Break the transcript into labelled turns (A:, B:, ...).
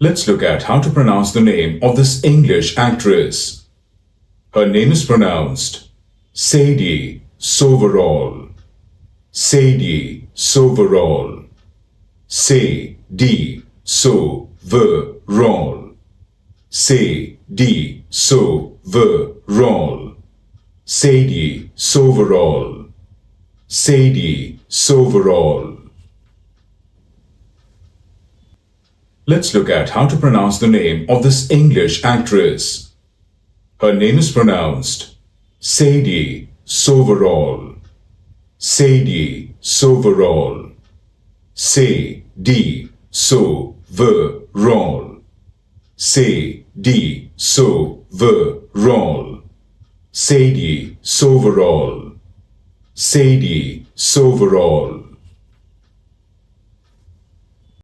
A: Let's look at how to pronounce the name of this English actress. Her name is pronounced Sadie Soverall. Sadie Soverall. Sadie Soverall. Sadie Soverall. Sadie Soverall. Sadie Soverall. Let's look at how to pronounce the name of this English actress. Her name is pronounced Sadie Soverall. Sadie Soverall. Sadie Soverall. Sadie Soverall. Sadie Soverall. Sadie Soverall.